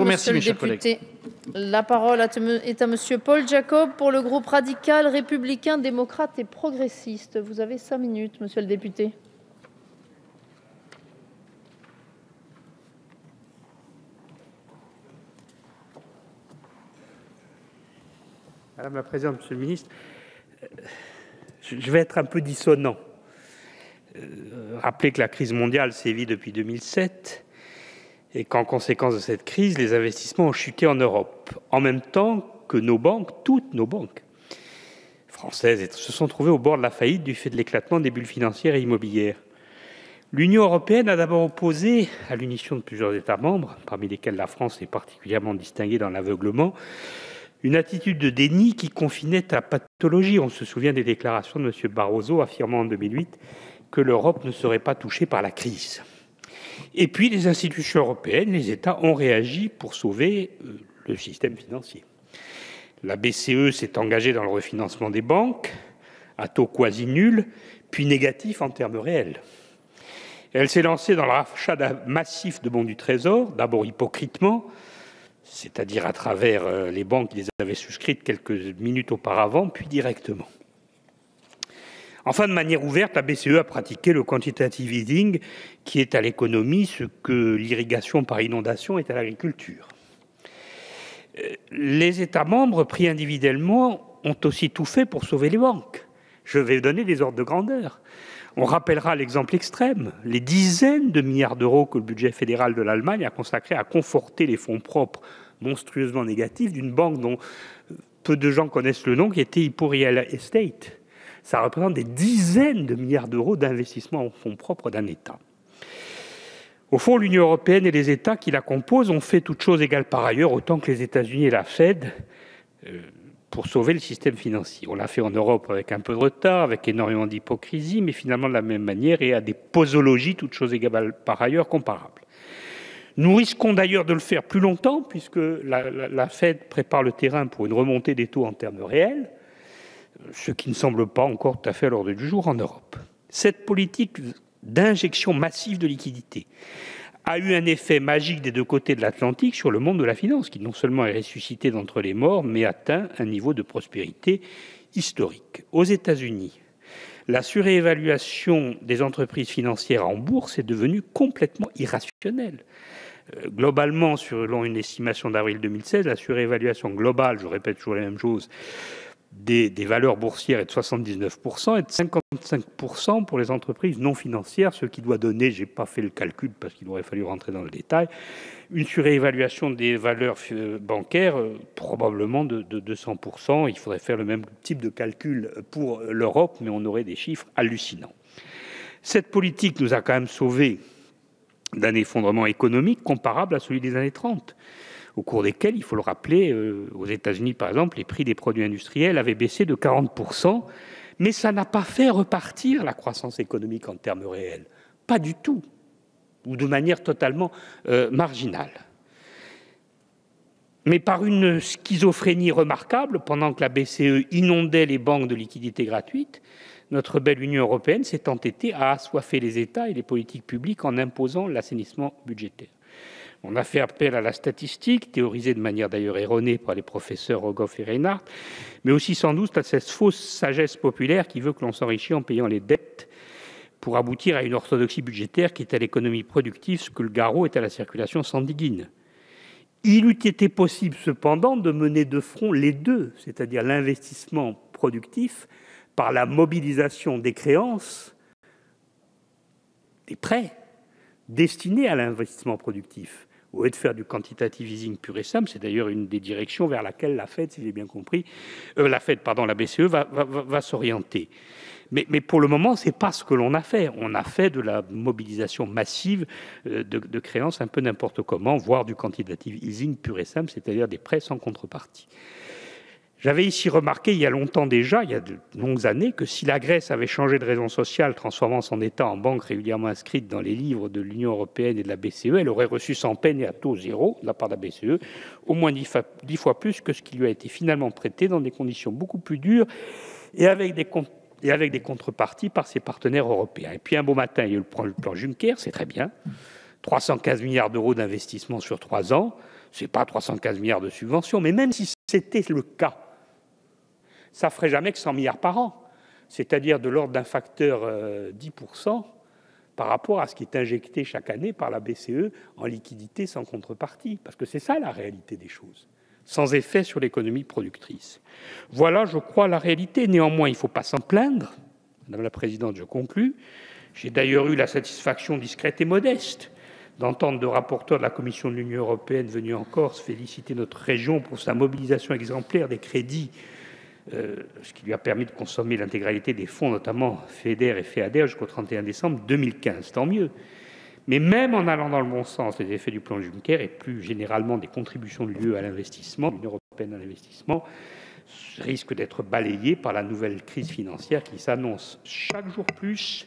vous remercie, mes chers collègues. La parole est à Monsieur Paul Jacob pour le groupe radical, républicain, démocrate et progressiste. Vous avez 5 minutes, monsieur le député. Madame la Présidente, Monsieur le Ministre, je vais être un peu dissonant. Rappelez que la crise mondiale sévit depuis 2007 et qu'en conséquence de cette crise, les investissements ont chuté en Europe, en même temps que nos banques, toutes nos banques françaises, se sont trouvées au bord de la faillite du fait de l'éclatement des bulles financières et immobilières. L'Union européenne a d'abord opposé, à l'unisson de plusieurs États membres, parmi lesquels la France est particulièrement distinguée dans l'aveuglement, une attitude de déni qui confinait à pathologie. On se souvient des déclarations de M. Barroso affirmant en 2008 que l'Europe ne serait pas touchée par la crise. Et puis les institutions européennes, les États ont réagi pour sauver le système financier. La BCE s'est engagée dans le refinancement des banques à taux quasi nul, puis négatif en termes réels. Elle s'est lancée dans le rachat massif de bons du Trésor, d'abord hypocritement, c'est-à-dire à travers les banques qui les avaient souscrites quelques minutes auparavant, puis directement. Enfin, de manière ouverte, la BCE a pratiqué le quantitative easing, qui est à l'économie ce que l'irrigation par inondation est à l'agriculture. Les États membres, pris individuellement, ont aussi tout fait pour sauver les banques. Je vais donner des ordres de grandeur. On rappellera l'exemple extrême, les dizaines de milliards d'euros que le budget fédéral de l'Allemagne a consacré à conforter les fonds propres monstrueusement négatifs d'une banque dont peu de gens connaissent le nom, qui était Hypo Real Estate. Ça représente des dizaines de milliards d'euros d'investissement en fonds propres d'un État. Au fond, l'Union européenne et les États qui la composent ont fait toutes choses égales par ailleurs, autant que les États-Unis et la Fed, pour sauver le système financier. On l'a fait en Europe avec un peu de retard, avec énormément d'hypocrisie, mais finalement de la même manière et à des posologies, toutes choses égales par ailleurs, comparables. Nous risquons d'ailleurs de le faire plus longtemps, puisque la Fed prépare le terrain pour une remontée des taux en termes réels, ce qui ne semble pas encore tout à fait à l'ordre du jour en Europe. Cette politique d'injection massive de liquidités a eu un effet magique des deux côtés de l'Atlantique sur le monde de la finance, qui non seulement est ressuscité d'entre les morts, mais atteint un niveau de prospérité historique. Aux États-Unis, la surévaluation des entreprises financières en bourse est devenue complètement irrationnelle. Globalement, selon une estimation d'avril 2016, la surévaluation globale, je répète toujours la même chose, des valeurs boursières est de 79% et de 55% pour les entreprises non financières, ce qui doit donner, je n'ai pas fait le calcul parce qu'il aurait fallu rentrer dans le détail, une surévaluation des valeurs bancaires probablement de 200%. Il faudrait faire le même type de calcul pour l'Europe, mais on aurait des chiffres hallucinants. Cette politique nous a quand même sauvés d'un effondrement économique comparable à celui des années 30. Au cours desquels, il faut le rappeler, aux États-Unis par exemple, les prix des produits industriels avaient baissé de 40%, mais ça n'a pas fait repartir la croissance économique en termes réels. Pas du tout, ou de manière totalement marginale. Mais par une schizophrénie remarquable, pendant que la BCE inondait les banques de liquidités gratuites, notre belle Union européenne s'est entêtée à assoiffer les États et les politiques publiques en imposant l'assainissement budgétaire. On a fait appel à la statistique, théorisée de manière d'ailleurs erronée par les professeurs Rogoff et Reinhardt, mais aussi sans doute à cette fausse sagesse populaire qui veut que l'on s'enrichisse en payant les dettes pour aboutir à une orthodoxie budgétaire qui est à l'économie productive ce que le garrot est à la circulation sanguine. Il eût été possible cependant de mener de front les deux, c'est-à-dire l'investissement productif par la mobilisation des créances, des prêts destinés à l'investissement productif. Au lieu de faire du quantitative easing pur et simple, c'est d'ailleurs une des directions vers laquelle la Fed, si j'ai bien compris, la BCE va s'orienter. Mais pour le moment, ce n'est pas ce que l'on a fait. On a fait de la mobilisation massive de créances un peu n'importe comment, voire du quantitative easing pur et simple, c'est-à-dire des prêts sans contrepartie. J'avais ici remarqué, il y a longtemps déjà, il y a de longues années, que si la Grèce avait changé de raison sociale, transformant son État en banque régulièrement inscrite dans les livres de l'Union européenne et de la BCE, elle aurait reçu sans peine et à taux zéro, de la part de la BCE, au moins 10 fois plus que ce qui lui a été finalement prêté dans des conditions beaucoup plus dures et avec des contreparties par ses partenaires européens. Et puis un beau matin, il y a eu le plan Juncker, c'est très bien, 315 milliards d'euros d'investissement sur 3 ans, Ce n'est pas 315 milliards de subventions, mais même si c'était le cas, ça ne ferait jamais que 100 milliards par an, c'est-à-dire de l'ordre d'un facteur 10% par rapport à ce qui est injecté chaque année par la BCE en liquidité sans contrepartie, parce que c'est ça la réalité des choses, sans effet sur l'économie productrice. Voilà, je crois, la réalité. Néanmoins, il ne faut pas s'en plaindre. Madame la Présidente, je conclus. J'ai d'ailleurs eu la satisfaction discrète et modeste d'entendre le rapporteur de la Commission de l'Union européenne venu en Corse féliciter notre région pour sa mobilisation exemplaire des crédits, ce qui lui a permis de consommer l'intégralité des fonds, notamment FEDER et FEADER, jusqu'au 31 décembre 2015. Tant mieux. Mais même en allant dans le bon sens, les effets du plan Juncker et plus généralement des contributions de l'UE à l'investissement, l'Union européenne à l'investissement, risquent d'être balayés par la nouvelle crise financière qui s'annonce chaque jour plus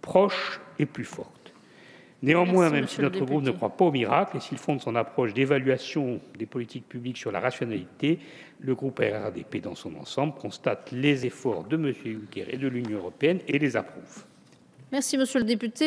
proche et plus forte. Néanmoins, même si notre groupe ne croit pas au miracle et s'il fonde son approche d'évaluation des politiques publiques sur la rationalité, le groupe RRDP dans son ensemble constate les efforts de M. Juncker et de l'Union européenne et les approuve. Merci, monsieur le député.